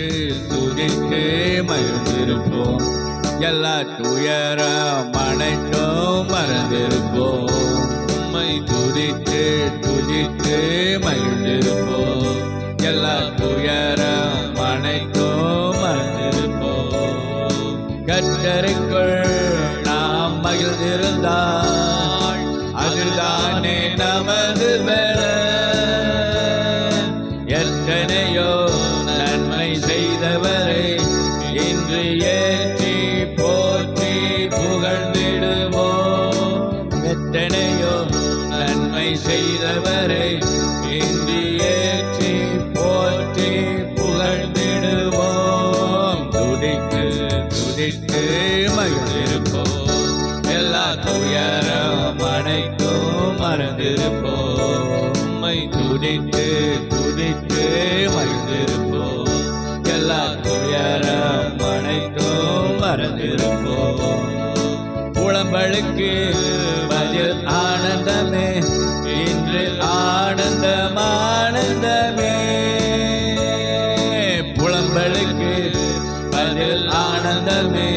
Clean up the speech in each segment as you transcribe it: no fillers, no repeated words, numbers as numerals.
துதித்து துதித்து மகிழ்ந்திருப்போம். எல்லா துயரம் அனைத்தும் மறந்திருப்போம். உம்மை துதித்து துதித்து மகிழ்ந்திருப்போம். எல்லா துயரம் அனைத்தும் மறந்திருப்போம். கர்த்தருக்குள் நாம் மகிழ்ந்திருந்தால் அதுதானே நமது பலன். எத்தனையோ நன்மை செய்தவரை இன்று ஏற்றி போற்றி புகழ்ந்திடுவோம். எத்தனையோ நன்மை செய்தவரை இன்று ஏற்றி போற்றி புகழ்ந்திடுவோம். துதித்து துதித்து மகிழ்ந்திருப்போம். எல்லா துயரம் அனைத்தும் மறந்திருப்போம். உம்மை துதித்து துதித்து மகிழ்ந்திருப்போம். எல்லா துயரம் அனைத்தும் மறந்திருப்போம். புலம்பலுக்கு பதில் ஆனந்தமே, இன்று ஆனந்தம் ஆனந்தமே. புலம்பலுக்கு பதில் ஆனந்தமே,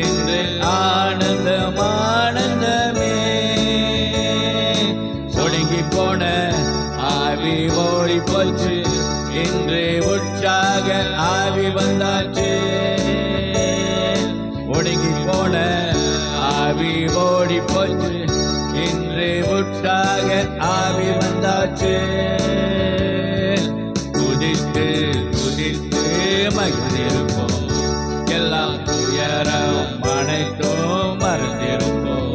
இன்று ஆனந்தம் ஆனந்தமே. ஒடுங்கி போன ஆவி ஓடி போச்சு, இன்று உற்சாக ஆவி வந்தாச்சு. ஒடுங்கி போன ஆவி ஓடி போச்சு, இன்று உற்சாக ஆவி வந்தாச்சு. துதித்து துதித்து மகிழ்ந்திருப்போம். எல்லாம் துயரம் அனைத்தும் மறந்திருப்போம்.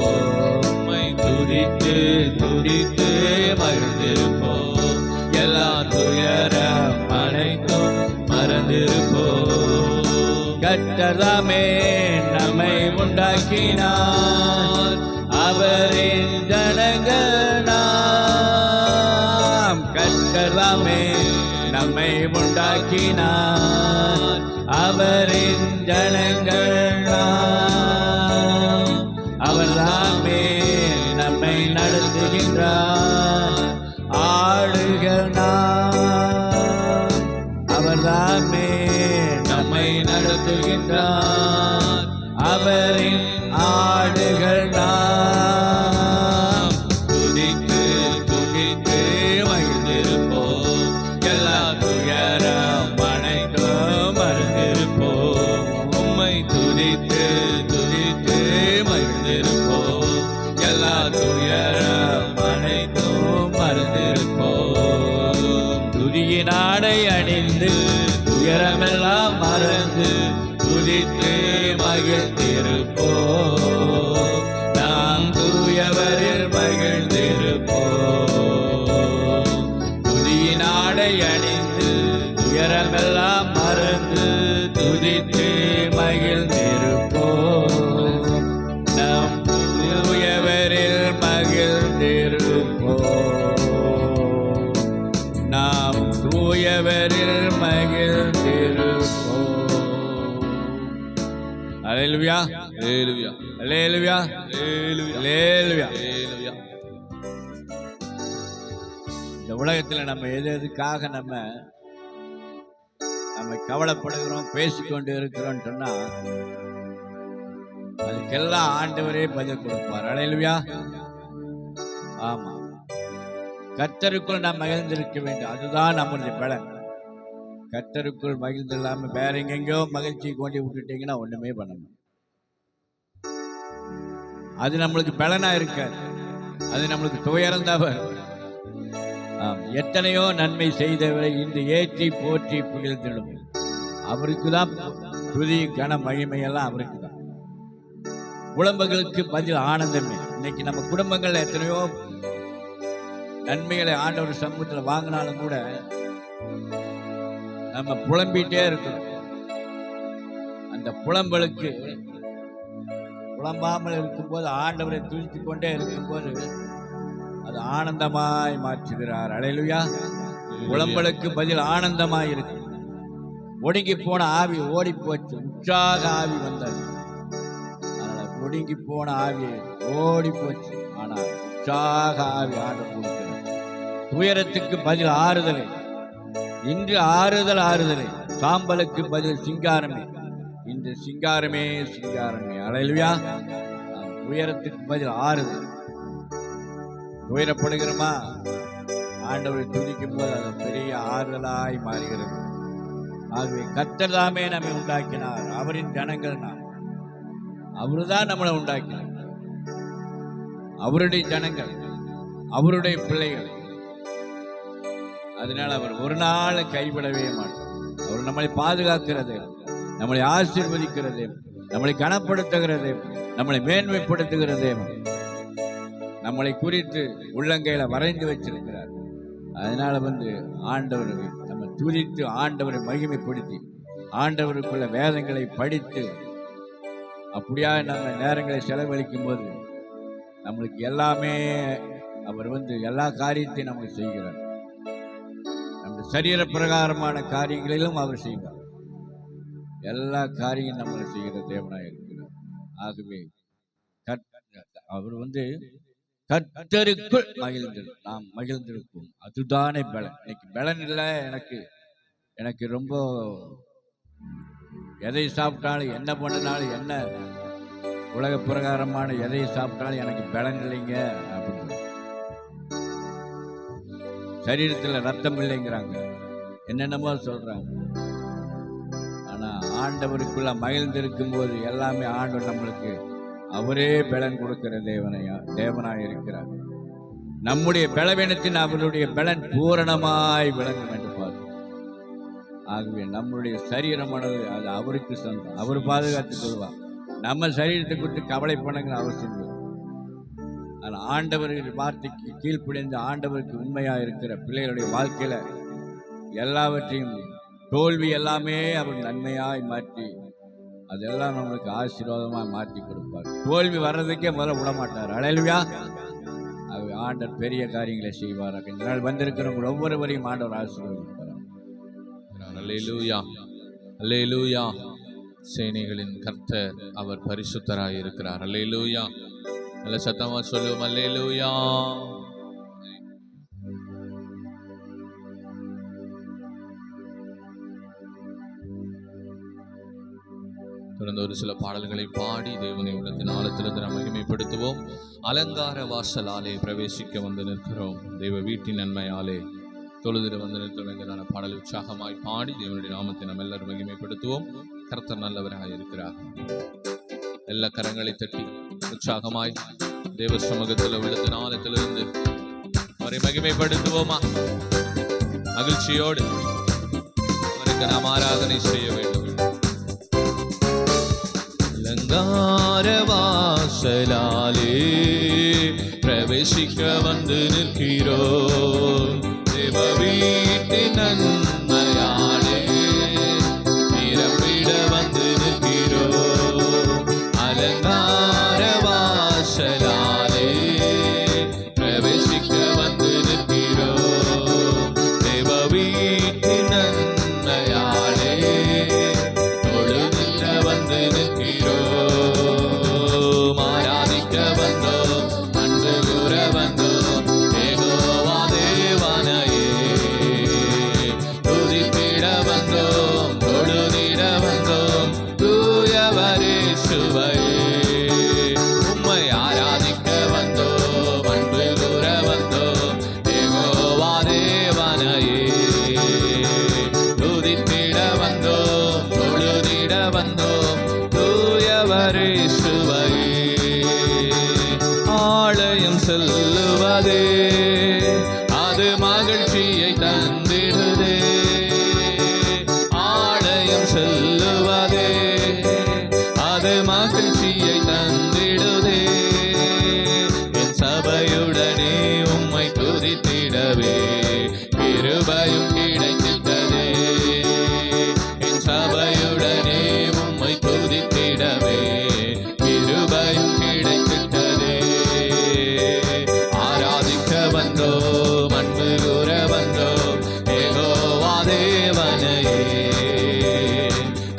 உம்மை துதித்து துதித்து மகிழ்ந்திருப்போம். எல்லா துயரம் அனைத்தும் மறந்திருப்போம். கர்த்தர்தாமே நம்மை உண்டாக்கினார், அவரின் ஜனங்கள் நாம். கர்த்தர்தாமே நம்மை உண்டாக்கினார், அவரின் ஜனங்கள் நாம். அவர்தாமே நம்மை நடத்துகின்றார், ஆளுகள் நாம். அவர்தாமே நம்மை நடத்துகின்றார், அவரின் ஆளுகள் நாம். துதித்து துதித்து மகிழ்ந்திருப்போம். எல்லா துயரம் அனைத்தும் மறந்திருப்போம். உம்மை துதித்து துதித்து மகிழ்ந்திருப்போம். எல்லா துயரம் அனைத்தும் மறந்திருப்போம். துதியின் ஆடை அணிந்து துயரமெல்லாம் மறந்து துதித்து மகிழ்ந்திருப்போம். நாம் தூயவரில் மகிழ்ந்திருப்போம். துதியின் ஆடை அணிந்து துயரமெல்லாம் மறந்து துதித்து மகிழ்ந்திருப்போம். நாம் தூயவரில் மகிழ்ந்திருப்போம். நாம் தூயவரில் மகிழ்ந்திருப்போம். அல்லேலூயா அல்லேலூயா அல்லேலூயா அல்லேலூயா அல்லேலூயா. இந்த உலகத்தில் நம்ம எதுக்காக நம்ம கவலைப்படுகிறோம், பேசிக்கொண்டு இருக்கிறோம் சொன்னா அதுக்கெல்லாம் ஆண்டவரே பதில் கொடுப்பார். அல்லேலூயா. ஆமா, கர்த்தருக்குள் நாம் மகிழ்ந்திருக்க வேண்டும். அதுதான் நம்மளுடைய பலன். கர்த்தருக்குள் மகிழ்ந்து இல்லாம வேற எங்கெங்கோ மகிழ்ச்சி கொண்டு விட்டுட்டீங்கன்னா ஒண்ணுமே பண்ணணும். அது நம்மளுக்கு பலனா இருக்காது, அது நம்மளுக்கு துயரந்தவர். எத்தனையோ நன்மை செய்தவரை இன்று ஏற்றி போற்றி புகழ்ந்திடும். அவருக்கு தான் துதி கன மகிமையெல்லாம் அவருக்கு தான். குடும்பங்களுக்கு பதில் ஆனந்தமே. இன்னைக்கு நம்ம குடும்பங்கள்ல எத்தனையோ நன்மைகளை ஆண்டவர் சமூகத்தில் வாங்கினாலும் கூட நம்ம புலம்பிட்டே இருக்கிறோம். அந்த புலம்பலுக்கு புலம்பாமல் இருக்கும்போது, ஆண்டவரை துதித்து கொண்டே இருக்கும்போது அது ஆனந்தமாய் மாற்றுகிறார். அல்லேலூயா. புலம்பலுக்கு பதில் ஆனந்தமாய் இருக்கு. ஒடுங்கி போன ஆவி ஓடி போச்சு, உற்சாக ஆவி வந்தது. ஒடுங்கி போன ஆவி ஓடி போச்சு, ஆனால் உற்சாக ஆவி ஆண்டவர் கொடுக்கிறார். துயரத்துக்கு பதில் ஆறுதலை. இன்று ஆறுதல், சாம்பலுக்கு பதில் சிங்காரமே, இன்று சிங்காரமே சிங்காரமே. அல்லேலூயா. உயரத்துக்கு பதில் ஆறுதல். உயரப்படுகிறோமா, ஆண்டவரை துதிக்கும் போது அது பெரிய ஆறுதலாய் மாறுகிறது. ஆகவே கர்த்தர் தாமே நம்மை உண்டாக்கினார். அவரின் ஜனங்கள் நாம். அவருதான் நம்மளை உண்டாக்கினார். அவருடைய ஜனங்கள், அவருடைய பிள்ளைகள். அதனால் அவர் ஒரு நாள் கைவிடவே மாட்டார். அவர் நம்மளை பாதுகாக்கிறது, நம்மளை ஆசீர்வதிக்கிறது, நம்மளை கனப்படுத்துகிறது, நம்மளை மேன்மைப்படுத்துகிறது, நம்மளை குறித்து உள்ளங்கையில வரைந்து வச்சிருக்கிறார். அதனால ஆண்டவரை நம்ம துதித்து ஆண்டவரை மகிமைப்படுத்தி ஆண்டவருக்குள்ள வேதங்களை படித்து அப்படியா நம்ம நேரங்களை செலவழிக்கும் போது நம்மளுக்கு எல்லாமே அவர் எல்லா காரியத்தையும் நமக்கு செய்கிறார். நம்ம சரீர பிரகாரமான காரியங்களிலும் அவர் செய்வார். எல்லா காரியம் நம்மளை செய்கிற தேவனாக இருக்கிறார். ஆகவே அவர் கர்த்தருக்குள் நாம் மகிழ்ந்திருப்போம். அதுதானே பலன். இன்னைக்கு பலன் இல்லை. எனக்கு ரொம்ப எதை சாப்பிட்டாலும் என்ன பண்ணினாலும் என்ன உலக பிரகாரமான எதை சாப்பிட்டாலும் எனக்கு பலன் இல்லைங்க அப்படின்னு, சரீரத்தில் ரத்தம் இல்லைங்கிறாங்க, என்னென்னமோ சொல்றாங்க. ஆனா ஆண்டவருக்குள்ள மகிழ்ந்திருக்கும் போது எல்லாமே ஆண்டவர் நம்மளுக்கு அவரே பலன் கொடுக்கிற தேவனாய் இருக்கிறார். நம்முடைய பலவீனத்தின் அவருடைய பலன் பூரணமாய் விளங்கும் என்று பார்க்கிறோம். ஆகவே நம்முடைய சரீரமானது அது அவருக்கு சொந்தம். அவர் பாதுகாத்துக் கொள்வார். நம்ம சரீரத்தை குறித்து கவலை பண்ணுங்கிற அவசியம் இல்லை. ஆனால் ஆண்டவரின் வார்த்தைக்கு கீழ்ப்படிந்து ஆண்டவருக்கு உண்மையா இருக்கிற பிள்ளைகளுடைய வாழ்க்கையில எல்லாவற்றையும் தோல்வி எல்லாமே அவர் நன்மையாய் மாற்றி அதெல்லாம் நம்மளுக்கு ஆசீர்வாதமாக மாற்றி கொடுப்பார். தோல்வி வர்றதுக்கே முதல்ல விட மாட்டார். அல்லேலூயா. ஆகவே ஆண்டவர் பெரிய காரியங்களை செய்வார். இந்த நாள் வந்திருக்கிறவங்க ஒவ்வொருவரையும் ஆண்டவர் ஆசீர்வதிப்பார். அல்லேலூயா, அல்லேலூயா. சேனைகளின் கர்த்தர் அவர் பரிசுத்தராய் இருக்கிறார். அல்லேலூயா. நல்ல சத்தமா சொல்லுவோம் அல்லேலூயா. தொடர்ந்து ஒரு சில பாடல்களை பாடி தேவனை உள்ளத்தின் ஆழத்திலிருந்து நாம் மகிமைப்படுத்துவோம். அலங்கார வாசலாலே பிரவேசிக்க வந்து நிற்கிறோம், தெய்வ வீட்டின் நன்மையாலே தொழுதிட வந்து நிற்கிறோம். பாடல் உற்சாகமாய் பாடி தேவனுடைய நாமத்தை நாம் எல்லாரும் மகிமைப்படுத்துவோம். கர்த்தர் நல்லவராக இருக்கிறார். எல்லா கரங்களை தட்டி உற்சாகமாய் தேவ சமூகத்தில் உள்ளத்தின் ஆழத்திலிருந்து அவரை மகிமைப்படுத்துவோமா? மகிழ்ச்சியோடு அவருக்கு நாம் ஆராதனை செய்ய வேண்டும். அலங்கார வாசலாலே பிரவேசிக்க வந்து நிற்கிறோம், தேவ வீட்டின் நன்மையாலே நிரம்பிட வந்து நிற்கிறோம். அலங்கார வாசலாலே பிரவேசிக்க வந்து நிற்கிறோம், தேவ வீட்டின் நன்மையாலே தொழுதிட வந்து நிற்கிறோம். ஆராதிக்க வந்தோம், அன்பு கூற வந்தோம், யெகோவா தேவனையே துதித்திட வந்தோம், தொழுதிட வந்தோம், தூயவரே சுவையே. உம்மை ஆராதிக்க வந்தோம், அன்பு கூற வந்தோம், யெகோவா தேவனையே துதித்திட வந்தோம், தொழுதிட வந்தோம், தூயவரே சுவையே. ஆலயம் செல்லுவதே அது மகிழ்ச்சியை தந்திடுதே, ஆலயம் செல்லுவதே அது மகிழ்ச்சியை தந்திடுதே. என் சபையுடனே உம்மை துதித்திடவே கிருபையும் கிடைத்திட்டதே, என் சபையுடனே உம்மை துதித்திடவே கிருபையும் கிடைத்திட்டதே. ஆராதிக்க வந்தோம், அன்பு கூற வந்தோம், யெகோவா தேவனையே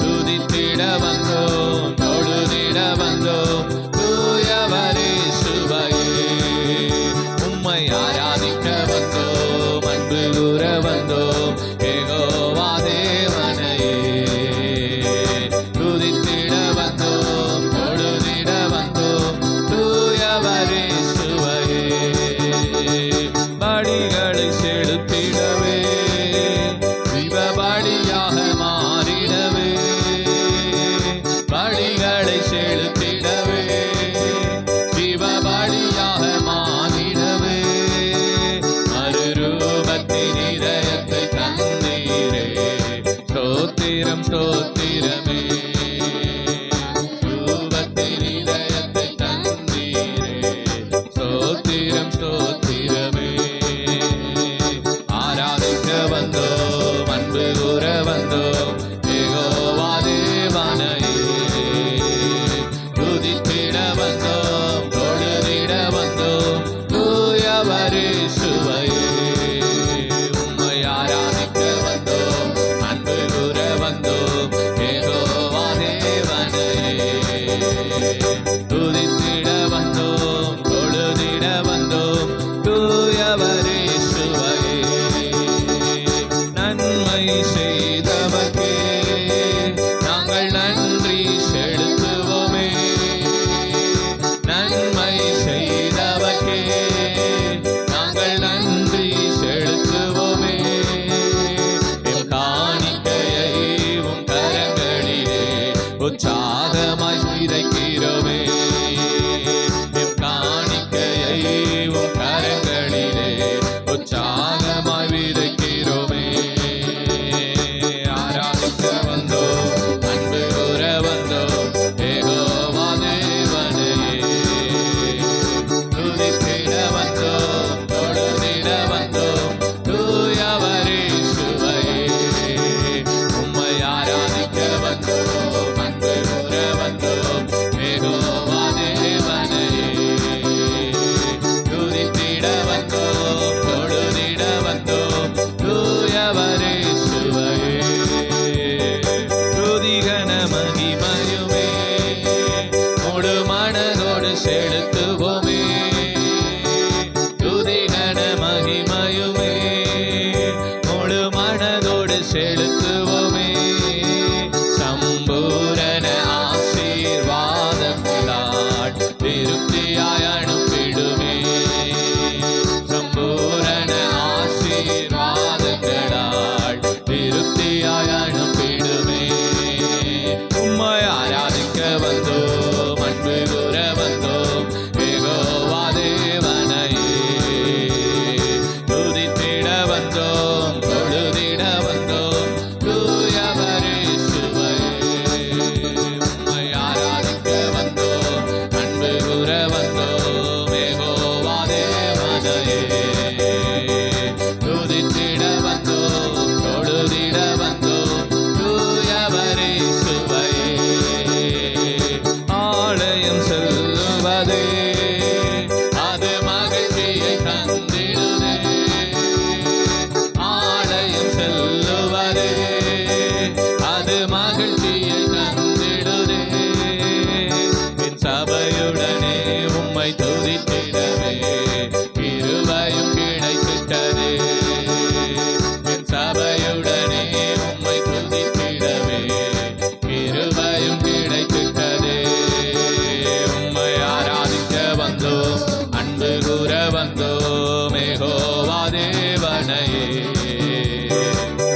துதித்திட வந்தோம், தொழுதிட வந்தோம், தூயவரே சுவையே. உம்மை ஆராதிக்க வந்தோம், அன்பு கூற வந்தோம், யெகோவா தேவனையே ஸ்தோத்திரமே. தூபத்தின் இதயத்தை தந்தீரே, ஸ்தோத்திரம் ஸ்தோத்திரமே. ஆராதிக்க வந்தோம், அன்பு கூற வந்தோம், யெகோவா தேவனையே. துதித்திட வந்தோம், தொழுதிட வந்தோம், தூயவரே இயேசுவையே. உம்மை ஆராதிக்க வந்தோம், அன்பு கூற வந்தோம், யெகோவா தேவனையே. துதித்திட வந்தோம், தொழுதிட வந்தோம், தூயவரே இயேசுவையே. நன்மை செய்தவர்க்கே நாங்கள் நன்றி செலுத்துவோமே. நன்மை செய்தவர்க்கே நாங்கள் நன்றி செலுத்துவோமே. எம் காணிக்கையை உம் கரங்களிலே உற்சாகமாய் விதைக்கிறோமே. எம் காணிக்கையை உம் கரங்களிலே உற்சாகமாய் விதைக்கிறோமே. ஆராதிக்க வந்தோம், அன்பு கூற வந்தோம், யெகோவா தேவனையே. துதித்திட வந்தோம், தொழுதிட வந்தோம், தூயவரே இயேசுவையே. உம்மை ஆராதிக்க வந்தோம், அன்பு கூற வந்தோம், யெகோவா தேவனையே. துதித்திட வந்தோம், தொழுதிட வந்தோம், தூயவரே இயேசுவையே. துதிகன மகிமையுமே முழு மனதோடு செலுத்துவோமே. துதிகன மகிமையுமே முழு மனதோடு செலுத்துவோமே. சம்பூரண ஆசீர்வாதங்களால் திருப்தியாய் அனுப்பிடுமே. சம்பூரண ஆசீர்வாதங்களால் திருப்தியாய் அனுப்பிடுமே. உம்மை ஆராதிக்க வந்தோம், அன்பு கூற வந்தோம், யெகோவா தேவனையே. துதித்திட வந்தோம், தொழுதிட வந்தோம், தூயவரே இயேசுவையே. உம்மை ஆராதிக்க வந்தோம், அன்பு கூற வந்தோம், யெகோவா தேவனையே. துதித்திட வந்தோம், தொழுதிட வந்தோம், தூயவரே இயேசுவையே. ஆலயம் செல்லுவதே அது மகிழ்ச்சியை தந்திடுதே. ஆலயம் செல்லுவதே அது மகிழ்ச்சியை தந்திடுதே. என் சபையுடனே உம்மை துதித்திடவே கிருபையும் கிடைத்திட்டதே. என் சபையுடனே உம்மை துதித்திடவே கிருபையும் கிடைத்திட்டதே. உம்மை ஆராதிக்க வந்தோம், அன்பு கூற வந்தோம், யெகோவா தேவனையே.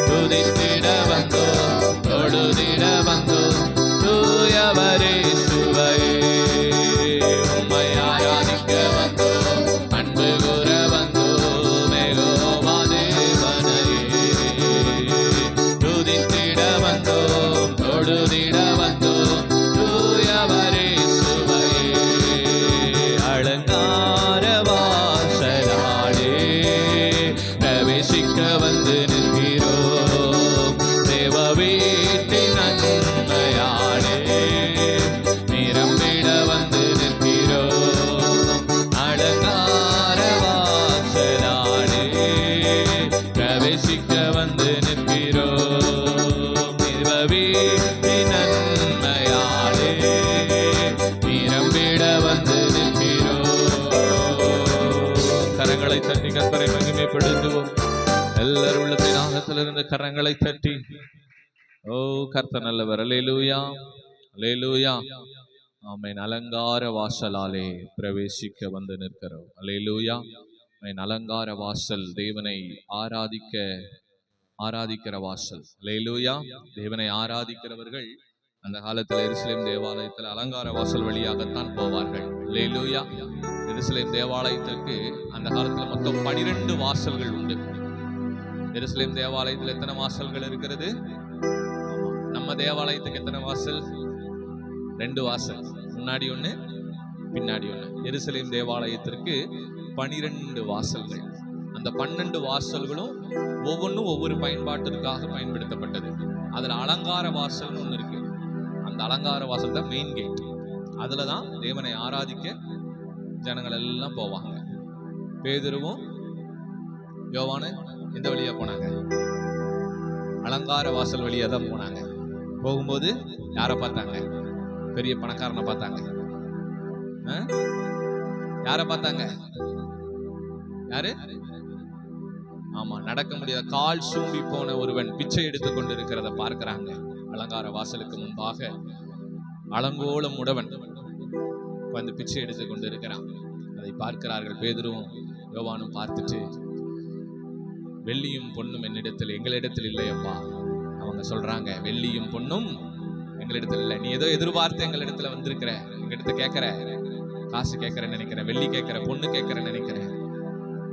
துதித்திட வந்தோம், தொழுதிட வந்தோம், தூயவரே இயேசுவையே. உம்மை ஆராதிக்க வந்தோம், அன்பு கூற வந்தோம், யெகோவா தேவனையே. துதித்திட வந்தோம், தொழுதிட வந்தோம், தூயவரே இயேசுவையே. அலங்கார வாசலாலே பிரவேசிக்க வந்து நிற்கிறோம். தேவ வீட்டின் நன்மையாலே நிரம்பிட வந்து நிற்கிறோம். அலங்கார வாசலாலே பிரவேசிக்க வந்து நிற்கிறோம். தேவ வீட்டின் நன்மையாலே நிரம்பிட வந்து நிற்கிறோம். கரங்களை தட்டி கர்த்தரை மகிமைப்படுத்துவோம். எல்லாரும் உள்ளத்தின் ஆழத்திலிருந்து கரங்களை தட்டி, ஓ கர்த்தர் நல்லவர், அல்லேலூயா அல்லேலூயா. ஆமென். அலங்கார வாசலாலே பிரவேசிக்க வந்து நிற்கிறோம். அல்லேலூயா. ஆமென். அலங்கார வாசல் தேவனை ஆராதிக்கிற வாசல். அல்லேலூயா. தேவனை ஆராதிக்கிறவர்கள் அந்த காலத்தில் எருசலேம் தேவாலயத்தில் அலங்கார வாசல் வழியாகத்தான் போவார்கள். அல்லேலூயா. எருசலேம் தேவாலயத்திற்கு அந்த காலத்தில் மொத்தம் 12 வாசல்கள் உண்டு. எருசலேம் தேவாலயத்தில் எத்தனை வாசல்கள் இருக்கிறது? நம்ம தேவாலயத்துக்கு எத்தனை வாசல்? 2 வாசல், முன்னாடி ஒண்ணு பின்னாடி ஒண்ணு. எருசலேம் தேவாலயத்திற்கு 12 வாசல்கள். அந்த 12 வாசல்களும் ஒவ்வொன்றும் ஒவ்வொரு பயன்பாட்டிற்காக பயன்படுத்தப்பட்டது. அதுல அலங்கார வாசல் ஒண்ணு இருக்கு. அந்த அலங்கார வாசல் தான் மெயின் கேட். அதுல தான் தேவனை ஆராதிக்க ஜனங்கள் எல்லாம் போவாங்க. பேதுருவும் யோவானு எந்த வழியா போனாங்க? அலங்கார வாசல் வழியா தான் போனாங்க. போகும்போது யாரை பார்த்தாங்க? பெரிய பணக்காரனை பார்த்தாங்க. யாரை பார்த்தாங்க? யாரு? ஆமா, நடக்க முடியாத கால் சூம்பி போன ஒருவன் பிச்சை எடுத்துக் கொண்டிருக்கிறத பார்க்கிறாங்க. அலங்கார வாசலுக்கு முன்பாக அலங்கோலம் உடவன் வந்து பிச்சை எடுத்துக் கொண்டிருக்கிறான். அதை பார்க்கிறார்கள். பேதுருவும் யோவானும் பார்த்துட்டு, வெள்ளியும் பொன்னும் எங்களிடத்தில் இல்லையப்பா. அவங்க சொல்றாங்க, வெள்ளியும் பொன்னும் எங்களிடத்தில் இல்லை. நீ ஏதோ எதிர்பார்த்து எங்களிடத்துல வந்திருக்கிற, எங்கிட்ட கேட்கிற, காசு கேட்கறேன்னு நினைக்கிற, வெள்ளி கேட்கிற, பொண்ணு கேட்கறேன்னு நினைக்கிற.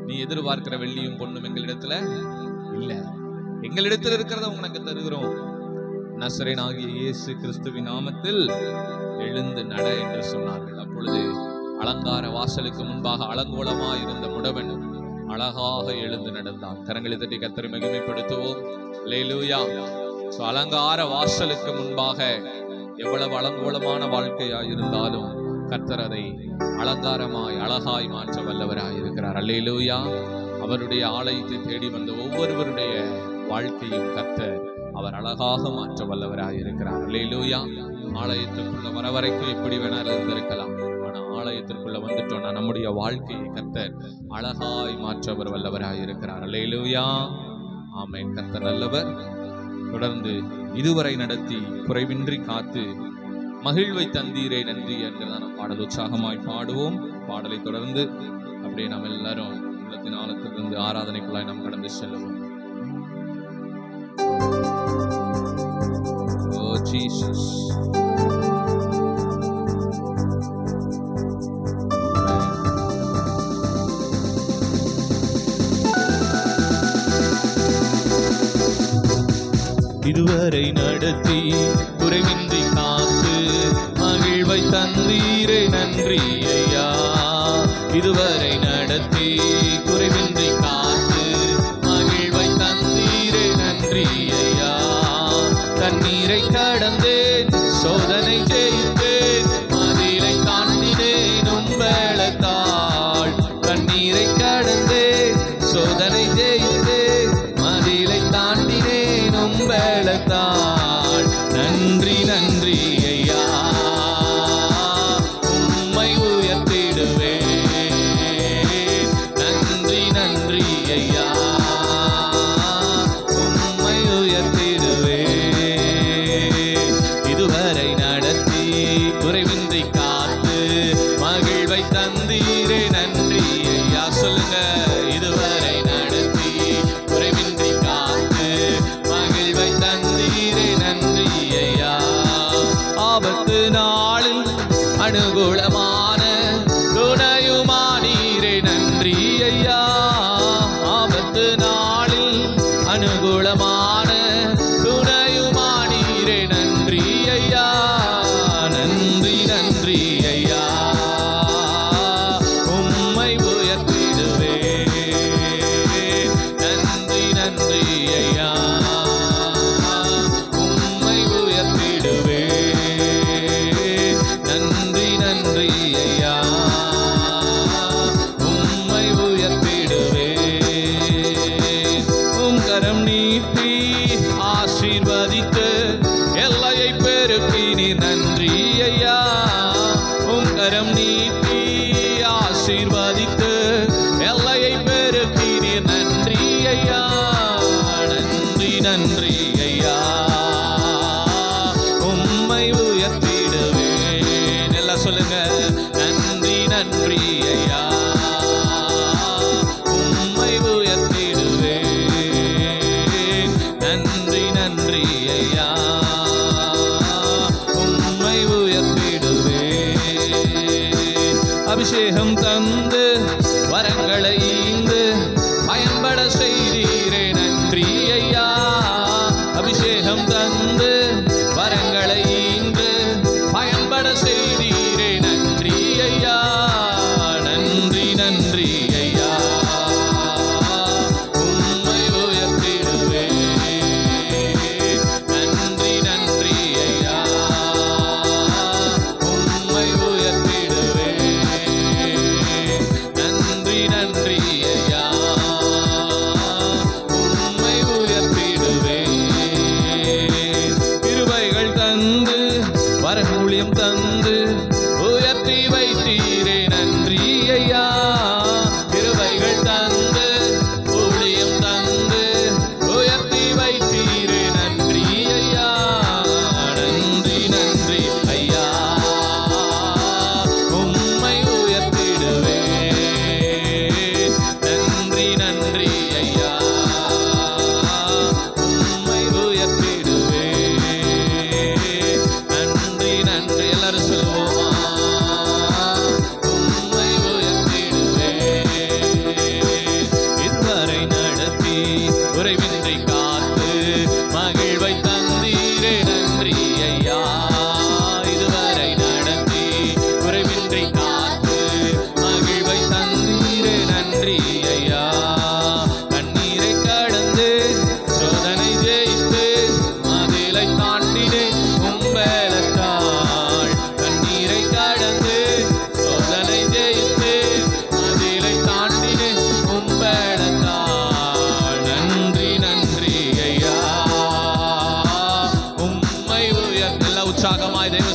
நீ எதிர்பார்க்கிற வெள்ளியும் பொண்ணும் எங்களிடத்துல இல்ல. எங்களிடத்தில் இருக்கிறத உனக்கு தருகிறோம். நசரேயனாகிய இயேசு கிறிஸ்துவின் நாமத்தில் எழுந்து நட என்று சொன்னார்கள். அப்பொழுது அலங்கார வாசலுக்கு முன்பாக அலங்கோலமாய் இருந்த முடவன் அழகாக எழுந்து நடந்தான். கரங்களை தட்டி கர்த்தரை மகிமைப்படுத்துவோம். அல்லேலூயா. அலங்கார வாசலுக்கு முன்பாக எவ்வளவு அலங்கோலமான வாழ்க்கையாய் இருந்தாலும் கர்த்தர் அதை அலங்காரமாய் அழகாய் மாற்ற வல்லவராய் இருக்கிறார். அல்லேலூயா. அவருடைய ஆலயத்தை தேடி வந்த ஒவ்வொருவருடைய வாழ்க்கையும் கர்த்தர் அவர் அழகாக மாற்ற வல்லவராய் இருக்கிறார். அல்லேலூயா. ஆலயத்துக்குள்ள வர வரைக்கும் எப்படி வேணாலும் இருந்திருக்கலாம். ஆனா ஆலயத்திற்குள்ள வந்துட்டோம்னா நம்முடைய வாழ்க்கையை கர்த்தர் அழகாய் மாற்றவர் வல்லவராய் இருக்கிறார். அல்லேலூயா. ஆமென். கர்த்தர் நல்லவர். தொடர்ந்து இதுவரை நடத்தி குறைவின்றி காத்து மகிழ்வை தந்தீரே நன்றி என்கிறதான பாடல் உற்சாகமாய் பாடுவோம். பாடலை தொடர்ந்து அப்படியே நாம் எல்லாரும் உள்ளத்தின் ஆழத்திலிருந்து ஆராதனைக்குள்ளாய் நாம் கடந்து செல்லுவோம். Oh Jesus. இதுவரை நடத்தி குறைவின்றி காத்து மகிழ்வை தந்தீரே நன்றி ஐயா. இதுவரை நடத்தி குறைவின்றி காத்து மகிழ்வை தந்தீரே நன்றி ஐயா. தண்ணீரை கடந்தேன், சோதனை ஜெயித்தேன், மதிலை தாண்டினேன் உம்பளத்தாள். தண்ணீரை கடந்தேன், சோதனை ஜெயித்தேன், மதிலை தாண்டினேன் உம்பளத்தாள். நன்றி நன்றி ஐயா, உம்மை உயர்த்திடுவேன். நன்றி நன்றி ஐயா, உம்மை உயர்த்திடுவேன். இதுவரை நடத்தி குறைவின்றி காத்து மகிழ்வை தந்தீரே நன்றி ஐயா. சொல்லுங்க. இதுவரை நடத்தி குறைவின்றி காத்து மகிழ்வை தந்தீரே நன்றி ஐயா. ஆபத்து நாளில் அனுகூலமான துணையுமானீரே நன்றி ஐயா. ஆபத்து நாளில் அனுகூலமான துணையுமானீரே நன்றி ஐயா. நன்றி நன்றி ஐயா, உம்மை உயர்த்திடுவேன். நன்றி நன்றி ஐயா, உம்மை உயர்த்திடுவேன். நன்றி நன்றி ஐயா, உம்மை உயர்த்திடுவேன். உம் கரம் நீட்டி ஆசீர்வதித்து எல்லையை பெருக்கினீர் நன்றி ஐயா. உம் கரம் நீட்டி ஆசீர்வதித்து எல்லையை பெருக்கினீர் நன்றி ஐயா. நன்றி நன்றி ஐயா, உம்மை உயர்த்திடுவேன். எல்லாம் சொல்லுங்க. நன்றி நன்றி ஐயா, உம்மை உயர்த்திடுவேன். நன்றி நன்றி ஐயா, உம்மை உயர்த்திடுவேன். அபிஷேகம் தந்து வரங்களை ஈந்து பயன்பட செய்தீரே நன்றி ஐயா. அபிஷேகம் தந்து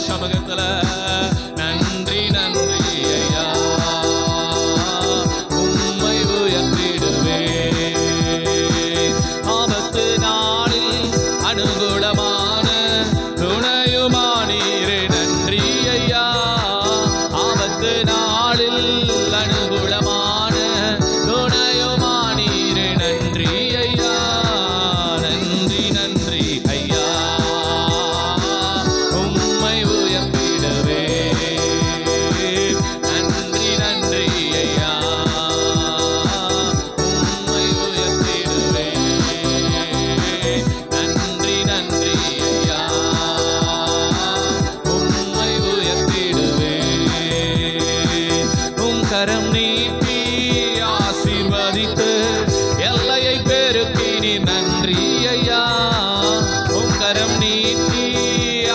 சமூகத்துல நன்றி நன்றி ஐயா உம்மை உயர்த்திடுவே ஆபத்து நாளில் அனுகூலமான துணையுமானீரே நன்றி ஐயா ஆபத்து நாளில் அனுகூலமான துணையுமானீரே நன்றி ஐயா நன்றி நன்றி ஐயா உம்மை உயர்த்திடவே நன்றி நன்றி ஐயா உம்மை உயர்த்திடுவே நன்றி நன்றி ஐயா உம்மை உயர்த்திடுவே உம் கரம் நீட்டி ஆசீர்வதித்து எல்லையை பெருக்கினி நன்றி ஐயா உம் கரம் நீட்டி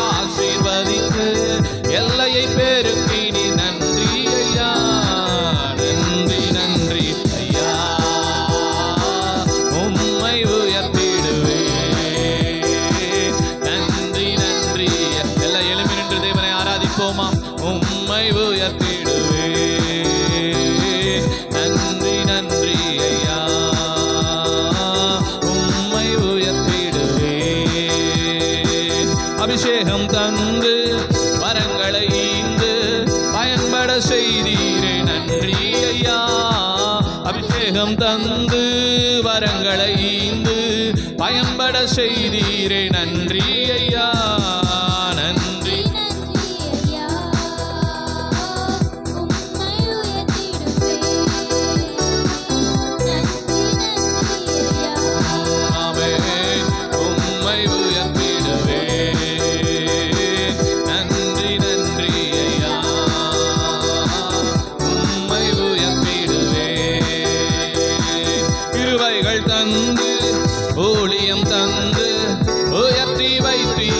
ஆசீர்வதித்து எல்லையை பெருக்கினி நன்றி ஐயா நன்றி நன்றி ஐயா உம்மை உயர்த்திடுவே நன்றி நன்றி எல்லாம் எழுமி நின்று தேவனை ஆராதிப்போமா உம்மை உயர்த்திடுவே நன்றி நன்றி ஐயா உம்மை உயர்த்திடுவே அபிஷேகம் தந்து வரங்களை ஈந்து பயன்பட செய்தீரே நன்றி ஐயா அபிஷேகம் தந்து வரங்களை ஈந்து பயன்பட செய்தீரே நன்றி ஐயா நன்றி ஆமென் உம்மை உயர்த்திடுவே நன்றி நன்றி ஐயா உம்மை உயர்த்திடுவே கிருபைகள் தந்து ஊழியம் தந்து உயர்த்தி வைத்தீரே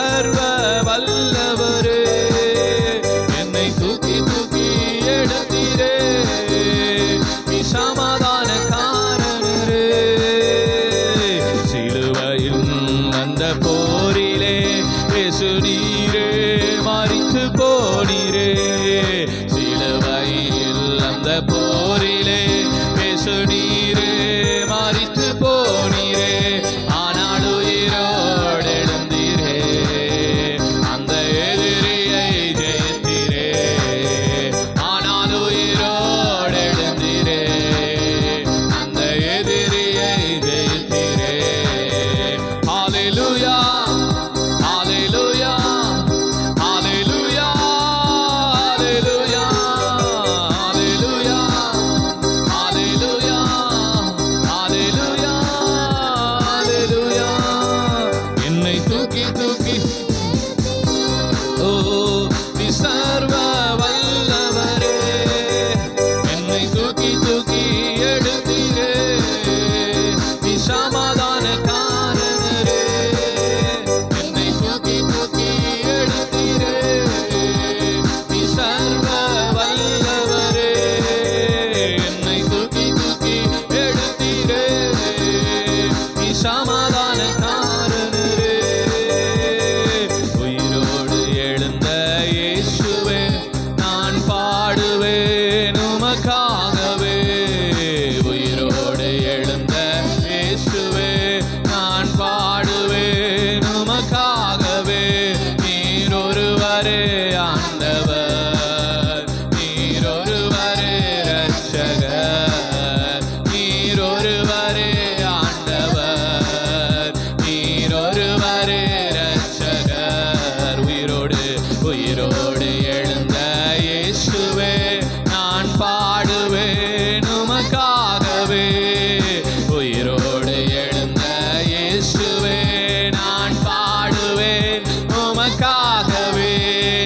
சர்வ வல்லவரே, என்னை தூக்கி தூக்கி எடுத்தீரே, நீ சமாதானக்காரரே. சிலுவையில் அந்த போரிலே இயேசு நீரே மரித்து போனீரே, சிலுவையில் அந்த போரிலே இயேசு நீரே மரித்து போனீரே. ஆனால் உயிரோடு எழுந்தீரே, அந்த எதிரியை ஜெயித்தீரே. ஆனால் உயிரோடு எழுந்தீரே, அந்த எதிரியை ஜெயித்தீரே. ஹல்லேலூயா, ஹல்லேலூயா, ஹல்லேலூயா, ஹல்லேலூயா, ஹல்லேலூயா, ஹல்லேலூயா, ஹல்லேலூயா, ஹல்லேலூயா. என்னை தூக்கி தூக்கி ஓ நீ சர்வ வல்லவரே, என்னை தூக்கி தூக்கி எடுத்தீரே, நீ சமாதானக்காரரே. என்னை தூக்கி தூக்கி எடுத்தீரே, நீ சர்வ வல்லவரே, என்னை தூக்கி தூக்கி எடுத்தீரே, நீ சமாதானக்காரரே. உயிரோடு எழுந்த இயேசுவே, நான் பாடுவேன் உமக்காகவே. உயிரோடு எழுந்த இயேசுவே, நான் பாடுவேன் உமக்காகவே. நீர் ஒருவரே ஆண்டவர், நீர் ஒருவரே இரட்சகர், நீர் ஒருவரே ஆண்டவர், நீர் ஒருவரே இரட்சகர். உயிரோடு உயிரோடு எழுந்த இயேசுவே, நான் பாடுவேன் உமக்காகவே. உயிரோடு எழுந்த இயேசுவே, நான் பாடுவேன் உமக்காகவே.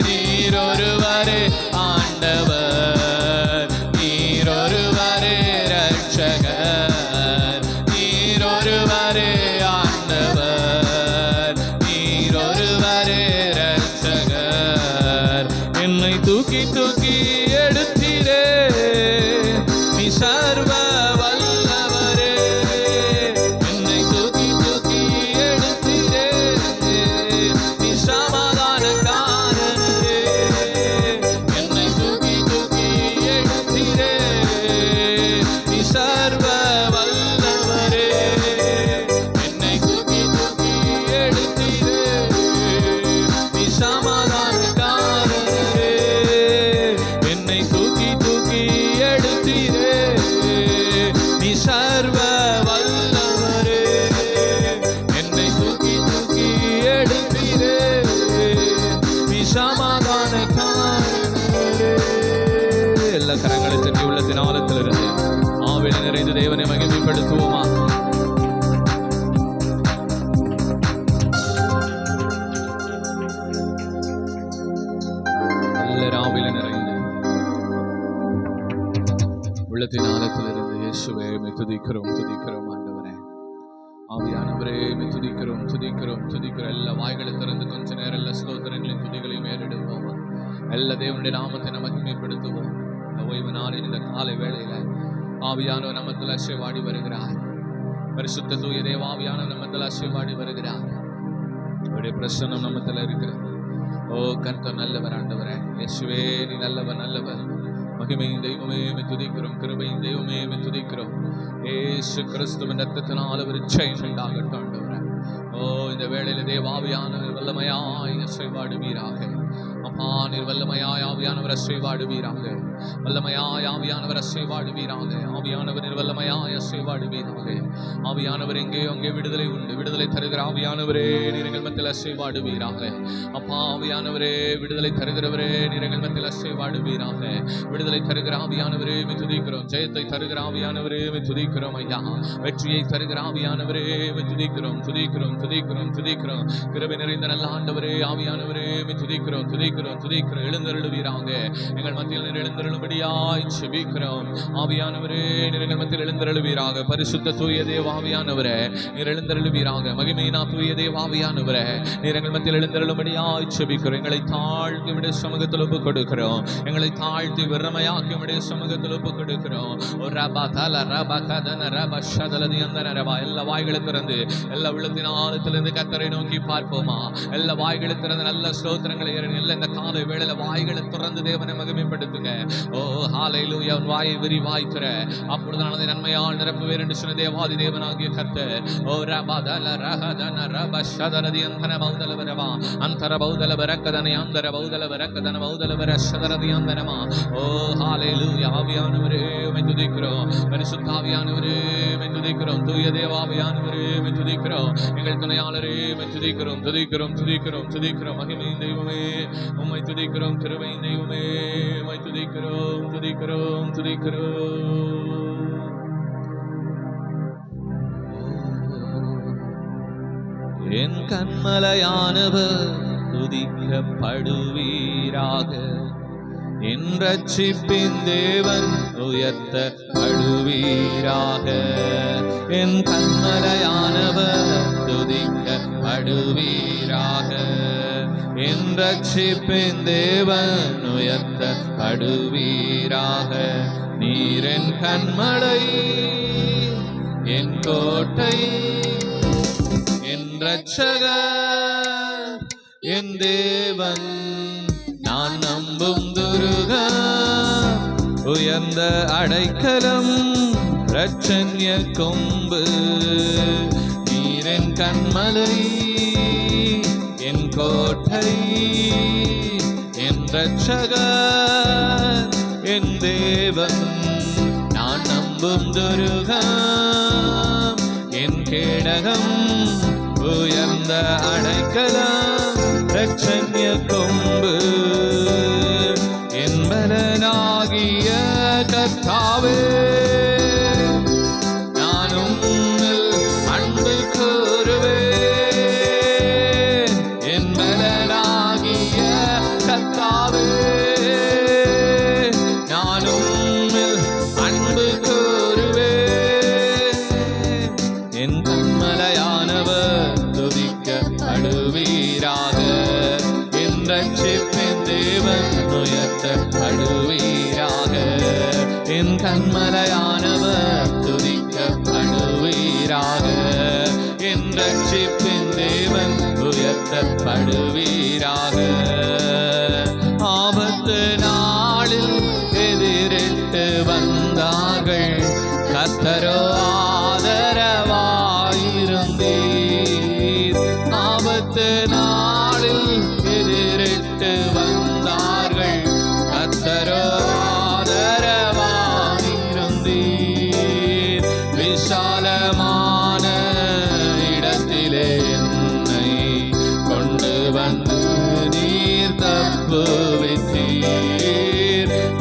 நீர் ஒருவரே ஆண்டவர், நீர் ஒருவரே இரட்சகர், நீர் ஒருவரே ஆண்டவர், நீர் ஒருவரே இரட்சகர். என்னை தூக்கி தூக்கி எடுத்தீரே, நீ சர்வ வல்லவரே, என்னை தூக்கி தூக்கி எடுத்தீரே, நீ சமாதானக்காரரே. என்னை தூக்கி தூக்கி எடுத்தீரே, நீ சர்வ வல்லவரே, என்னை தூக்கி தூக்கி எடுத்தீரே, நீ சமாதானக்காரரே. என்னை தூக்கி தூக்கி எடுத்தீரே, நீ சர்வ வல்லவரே, என்னை தூக்கி தூக்கி எடுத்தீரே, நீ சமாதானக்காரரே. எல்லா கரங்களை தட்டி உள்ளத்தின் ஆழத்திலிருந்து ஆவியில நிறைந்து தேவனை மகிமைப்படுத்துவோமா? எல்லாரும் ஆவியில நிறைந்து உள்ளத்தின் ஆழத்திலிருந்து இயேசுவே உம்மை துதிக்கிறோம், துதிக்கிறோம் ஆண்டவரே. ஆவியானவரே உம்மை துதிக்கிறோம், துதிக்கிறோம், துதிக்கிறோம். எல்லா வாய்களை திறந்து கொஞ்ச நேரம் எல்லா ஸ்தோத்திரங்களையும் துதிகளையும் ஏறெடுப்போம். எல்லா தேவனுடைய நாமத்தை நம்ம மகிமைப்படுத்துவோம். இந்த ஓய்வு நாளில் இந்த காலை வேளையில ஆவியானவர் நம்மத்தில் அசைவாடி வருகிறார். பரிசுத்த தூய தேவாவியானவர் நம்மத்தில் அசைவாடி வருகிறார். அவருடைய பிரசன்னம் நம்மத்தில் இருக்கிறது. ஓ கர்த்தர் நல்லவர் ஆண்டவரே. இயேசுவே நீ நல்லவர், நல்லவர். மகிமையின் தெய்வமே உம்மை துதிக்கிறோம், கிருபையின் தெய்வமே உம்மை துதிக்கிறோம். இயேசு கிறிஸ்துவின் இரத்தத்தினால் ஒரு ஜெயம் உண்டாகட்டும் ஆண்டவரே. ஓ இந்த வேளையில தேவாவியானவர் வல்லமையாய் அசைவாடுவீராக. அப்பா நீர் வல்லமையாய் ஆவியானவர் அசைவாடுவீராக, வல்லமையாய் ஆவியானவர் அசைவாடுவீராக. ஆவியானவர் நீர் வல்லமையாய் அசைவாடுவீராக. ஆவியானவர் எங்கேயோ அங்கே விடுதலை உண்டு. விடுதலை தருகிற ஆவியானவரே நீர் எங்கள் மத்தியில் அசைவாடுவீராக. அப்பா ஆவியானவரே விடுதலை தருகிறவரே நீர் எங்கள் மத்தியில் அசைவாடுவீராக. விடுதலை தருகிற ஆவியானவரே உம்மை துதிக்கிறோம். ஜெயத்தை தருகிற ஆவியானவரே உம்மை துதிக்கிறோம் ஐயா. வெற்றியை தருகிற ஆவியானவரே உம்மை துதிக்கிறோம், துதிக்கிறோம், துதிக்கிறோம், துதிக்கிறோம். கிருபை நிறைந்த நல்ல ஆண்டவரே ஆவியானவரே உம்மை துதிக்கிறோம், துதிக்கிறோம், துதிக்கிறோம். எழுந்தருளுவீராக, எங்கள் மத்தியில் நீர் எழுந்தருளுவீராக. எழுந்தருளும்படியாய் செபிக்கிறோம். ஆவியானவரே நீர் எங்கள் மத்தியில் எழுந்தருளுவீராக. பரிசுத்த தூய தேவாவியானவரே நீர் எழுந்தருளுவீராக. மகிமையினா தூய தேவாவியானவரே நீர் எங்கள் மத்தியில் எழுந்தருளும்படியாய் செபிக்கிறோம். எங்களை தாழ்த்தி விட சமூகத்தில் ஒப்பு கொடுக்கிறோம். எங்களை தாழ்த்தி வெறுமையாக்கி விட சமூகத்தில் ஒப்பு கொடுக்கிறோம். எல்லா வாய்களை திறந்து எல்லா உள்ளத்தின் ஆழத்திலிருந்து கர்த்தரை நோக்கி பார்ப்போமா? எல்லா வாய்களை திறந்து நல்ல ஸ்தோத்திரங்களை எல்லா இந்த காலை வேளையில வாய்களை திறந்து தேவனை மகிமைப்படுத்துங்க. ஓ ஹல்லேலூயா. உன் வாயை விரிவாய் திற, அப்பொழுது அதை நன்மையால் நிரப்புவேன் என்று சொன்ன தேவாதி தேவனாகிய கர்த்தர். ஓ ரபதல ரஹதன ரபஷதரதி அந்தன பௌதல வரவா அந்தர பௌதல வரக்கதன அந்தர பௌதல வரக்கதன பௌதல வரஷதரதி அந்தனமா. ஓ ஹல்லேலூயா. ஆவியானவரே உம்மை துதிக்கிறோம். பரிசுத்த ஆவியானவரே உம்மை துதிக்கிறோம். தூய தேவாவியானவரே உம்மை துதிக்கிறோம். எங்கள் துணையாளரே உம்மை துதிக்கிறோம். துதிக்கிறோம் துதிக்கிறோம் துதிக்கிறோம். மகிமையின் தெய்வமே உம்மை துதிக்கிறோம். கிருபையின் தெய்வமே உம்மை துதிக்கிறோம். துதிக்கிறோம் துதிக்கிறோம். என் கண்மலையானவர் துதிக்கப்படுவீராக. என் ரட்சிப்பின் தேவன் உயர்த்தப்படுவீராக. என் கண்மலையானவர் துதிக்கப்படுவீராக. என் ரட்சிப்பின் தேவன் உயர்த்தப்படுவீராக. நீர் என் கண்மலை, என் கோட்டை, என் ரட்சகர், என் தேவன், நான் நம்பும் துருகம், உயர்ந்த அடைக்கலம், இரட்சண்ய கொம்பு. நீர் என் கண்மலை, என் கோட்டை, என் ரட்சகர், என் தேவன், நான் நம்பும் துருகம், என் கேடகம், உயர்ந்த அடைக்கலம், இரட்சண்ய கொம்பு. என் பலனாகிய கர்த்தாவே, நானும் அன்பு கூறுவேன். என் பலனாகிய கர்த்தாவே, நானும் அன்பு கூறுவேன். என் கண்மலையானவர் துதிக்கப்படுவீராக. என் ரட்சிப்பின் தேவன் உயர்த்தப்படுவீராக. என் கண்மலையானவர் துதிக்கப்படுவீராக. என் ரட்சிப்பின் தேவன் உயர்த்தப்படுவீராக. ஆபத்து நாளில் எதிரிட்டு வந்தார்கள், கர்த்தரோ ஆதரவாயிருந்தீர். ஆபத்து நாளில் எதிரிட்டு வந்தார்கள், கர்த்தரோ ஆதரவாயிருந்தீர். விசாலமான இடத்திலே என்னை கொண்டு வந்து நீர் தப்புவித்தீர்.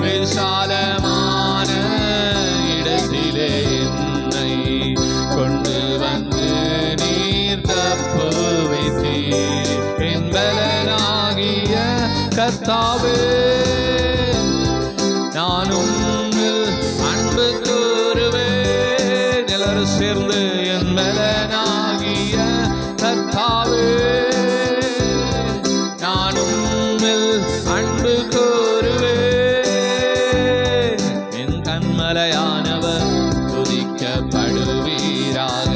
விசாலமான இடத்திலே என்னை கொண்டு வந்து நீர் தப்புவித்தீர். என் பலனாகிய கர்த்தாவே, நானும் அன்பு கூறுவேன். எல்லாரும் சேர்ந்து என் பலனாகிய கர்த்தாவே, நானும் அன்பு கூறுவேன். என் கண்மலையானவர் துதிக்கப்படுவீராக.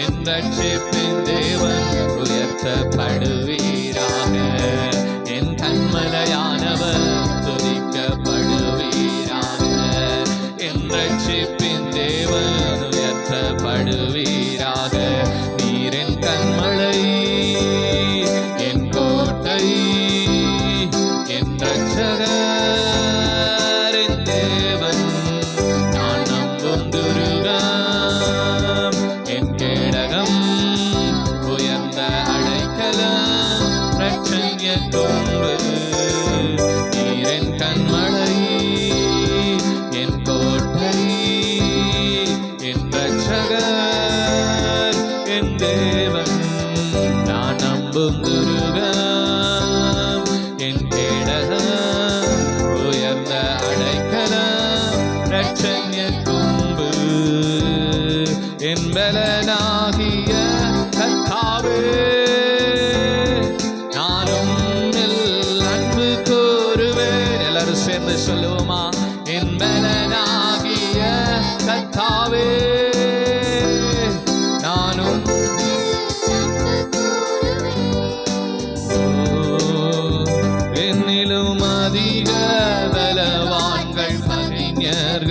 என் ரட்சிப்பின் தேவன் உயர்த்தப்படுவீராக. என் கண்மலையானவர் துதிக்கப்படுவீராக. என் ரட்சிப்பின் தேவன் உயர்த்தப்படுவீராக. நீர் என் கண்மலை, என் கோட்டை, என் ரட்சகர், என் தேவன், நான் நம்பும் துருகம், என் கேடகம், உயர்ந்த அடைக்கலம், இரட்சண்ய கொம்பு. நீர் என் கண்மலை, என் கோட்டை, என் ரட்சகர், என் தேவன், நான் நம்பும் துருகம், என் கேடகம், உயர்ந்த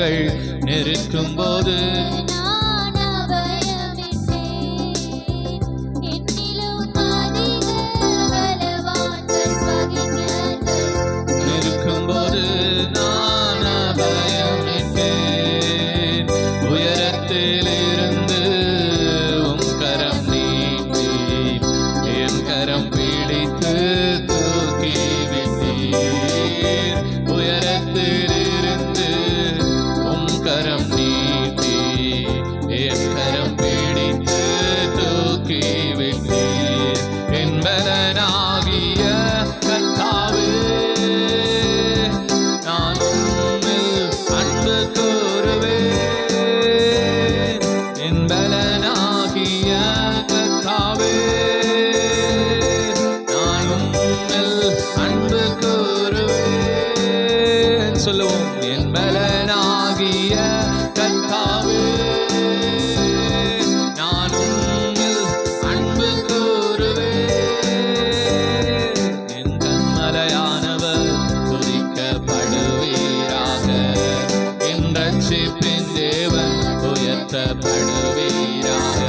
பாடுகள் நெருக்கும் போது இருக்கும்போது நான் அபயமிட்டேன். உயரத்திலிருந்து உம் கரம் நீட்டி என் கரம் பிடித்து தூக்கி விட்டீர். உயரத்திலிருந்து உம் கரம் நீட்டி என் கரம் பிடித்து தூக்கி விட்டீர். என் பலனாகிய கர்த்தாவே, நான் உம்மில் அன்பு கூறுவேன். என் பலனாகிய கர்த்தாவே, நான் உம்மில் அன்பு கூறுவேன். சொல்லுவோம். என் பலனாகிய கர்த்தாவே, நான் உம்மில் அன்பு கூறுவேன். என் கன்மலையானவர் துதிக்கப்படுவீராக. என் ரட்சிப்பின் தேவன் உயர்த்தப்படுவீராக.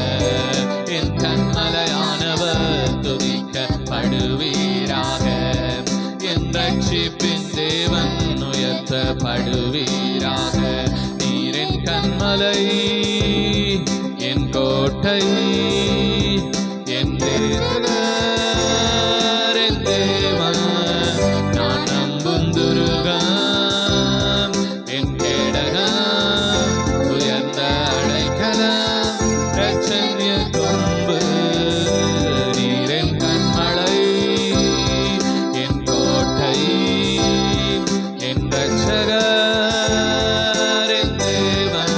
என் கன்மலையானவர் துதிக்கப்படுவீராக. என் ரட்சிப்பின் தேவன் உயர்த்தப்படுவீராக. நீர் என் கன்மலை, என் கோட்டை, என் தேவன், என் தேவன். நான் நம்பும் துருகம், என் கேடகம், உயர்ந்த அடைக்கலம், இரட்சணிய கொம்பு. நீர் என் கன்மலை, என் கோட்டை, என் இரட்சகர், என் தேவன்.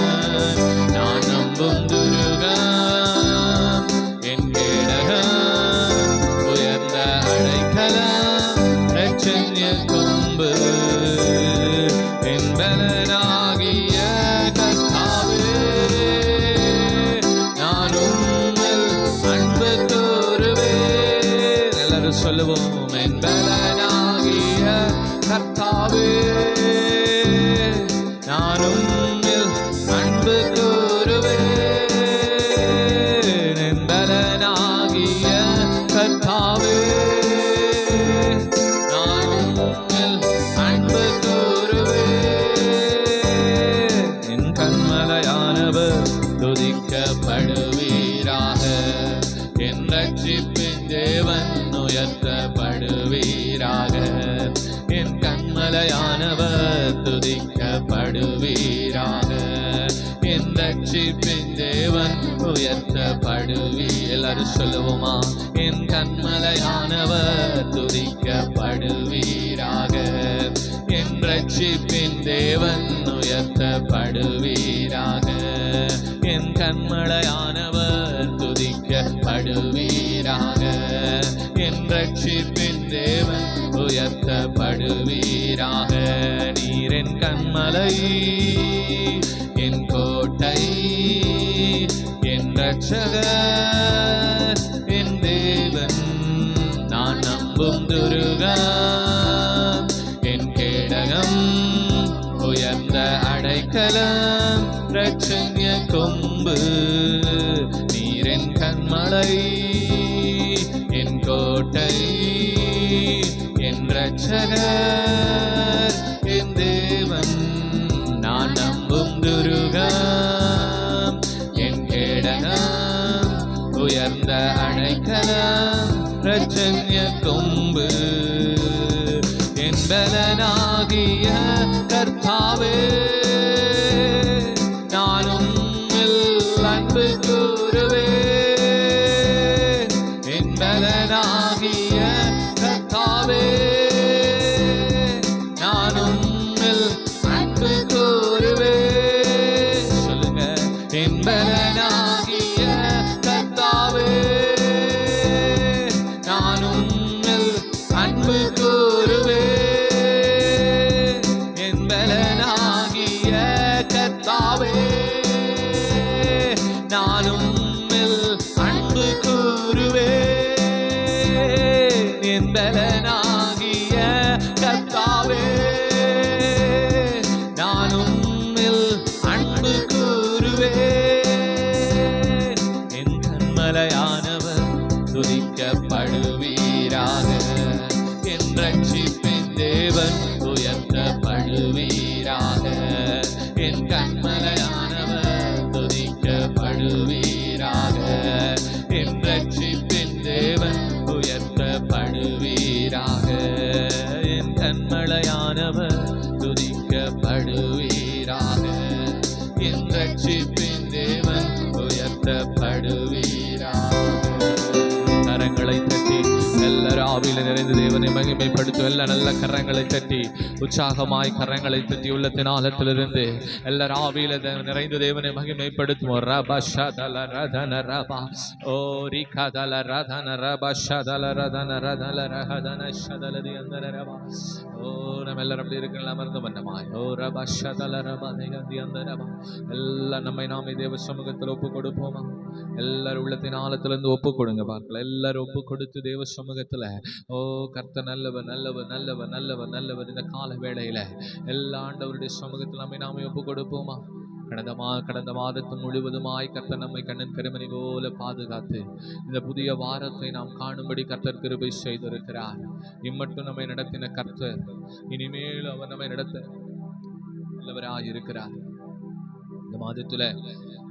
நான் நம்பும் துருகம், என் கேடகம், உயர்ந்த அடைக்கலம், இரட்சணிய கொம்பு. என் பலனாகிய கர்த்தாவே, நான் உம்மில் அன்பு கூறுவேன். எல்லாரும் சொல்லுவோம். என் பலனாகிய கர்த்தாவே, நான் உம்மில் அன்பு கூறுவேன். என் பலனாகிய கர்த்தாவே, நான் உம்மில் அன்பு கூறுவேன். என் கன்மலையானவர் துதிக்கப்படுவீராக. என் ரட்சிப்பின் தேவன் உயர்த்தப்படுவீராக. என் கன்மலையானவர் துதிக்கப்படுவீராக. என் ரட்சிப்பின் தேவன் எல்லாரும் சொல்லுவோமா? என் கன்மலையானவர் துதிக்கப்படுவீராக. என் ரட்சிப்பின் தேவன் உயர்த்தப்படுவீராக. என் கன்மலையானவர் துதிக்கப்படுவீராக. என் ரட்சிப்பின் தேவன் உயர்த்தப்படுவீராக. நீர் என் கன்மலை, என் கோட்டை, என் ரட்சகர், என் தேவன். நான் நம்பும் துருகம், என் கேடகம், உயர்ந்த அடைக்கலம், இரட்சணிய கொம்பு. நீர் என் கன்மலை, என் கோட்டை, என் ரட்சகர், என் தேவன். நான் நம்பும் துருகம், என் கேடகம், உயர்ந்த அடைக்கலம், இரட்சணிய கொம்பு. என் பலனாகிய கர்த்தாவே, நான் உம்மில் அன்பு கூறுவேன். என் பலனாகிய கர்த்தாவே, நான் உம்மில் அன்பு கூறுவேன். சொல்லுங்க. என் பலனாகிய கர்த்தாவே, நான் உம்மில் அன்பு கூறுவேன். என் பலனாகிய கர்த்தாவே, நான் உம்மில் அன்பு கூறுவேன். என் பலனாகிய கர்த்தாவே, நான் உம்மில் ரட்சிப்பின் தேவன் உயர்த்தப்படுவீராக. என் கண்மலையானவர் துதிக்கப்படுவீராக. என் ரட்சிப்பின் தேவன் உயர்த்தப்படுவீராக. என் கண்மலையானவர் துதிக்கப்படுவீராக. என் ரட்சிப்பின் தேவன் உயர்த்தப்படுவீராக. கரங்களை தட்டி எல்லாரும் ஆவியில நிறைந்து தேவனை மகிமைப்படுத்தும். எல்லா நல்ல கரங்களை தட்டி உற்சாகமாய் கரங்களை தட்டி உள்ளத்தின் ஆழத்திலிருந்து எல்லாரும் ஆவியில நிறைந்து தேவனை மகிமைப்படுத்துவோம். ரபா ஷதல ரதன ரபா ஓ ரிகதல ரதன ரபா ஷதல ரதன ரதல ரஹதன ஷதலதி அந்தர ரபா ஓ நம்ம எல்லாரும் அப்படி இருக்கலாம் அமர்ந்து பண்ணமாய் ஓ ரபா ஷதல ரபா தேகந்தி அந்த ரபா எல்லாம் நம்மை நாமே தேவ சமூகத்தில் ஒப்பு கொடுப்போமா? எல்லாரும் உள்ளத்தின் ஆழத்திலிருந்து ஒப்பு கொடுங்க பார்க்கலாம். எல்லாரும் ஒப்பு கொடுத்து தேவ சமூகத்துல ஓ கர்த்தர் நல்லவர் நல்லவர் நல்லவர் நல்லவர் நல்லவர். இந்த கால வேளையில எல்லா ஆண்டவருடைய சமூகத்தில் நம்மை நாமே ஒப்பு கொடுப்போமா? கடந்த மாதத்து முழுவதுமாய் கர்த்தர் நம்மை கண்ணன் கருமணி போல பாதுகாத்து இந்த புதிய வாரத்தை நாம் காணும்படி கர்த்தர் கிருபை செய்திருக்கிறார். இம்மட்டும் நம்மை நடத்தின கர்த்தர் இனிமேல் அவர் நம்மை நடத்த நல்லவராய் இருக்கிறார். இந்த மாதத்துல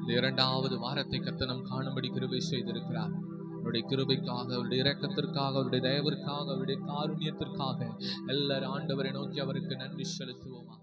இந்த 2வது வாரத்தை கர்த்தர் நாம் காணும்படி கிருபை செய்திருக்கிறார். அவருடைய கிருபைக்காக, அவருடைய இரக்கத்திற்காக, அவருடைய தயவிற்காக, அவருடைய காருண்யத்திற்காக எல்லாரும் ஆண்டவரை நோக்கி அவருக்கு நன்றி செலுத்துவோமா?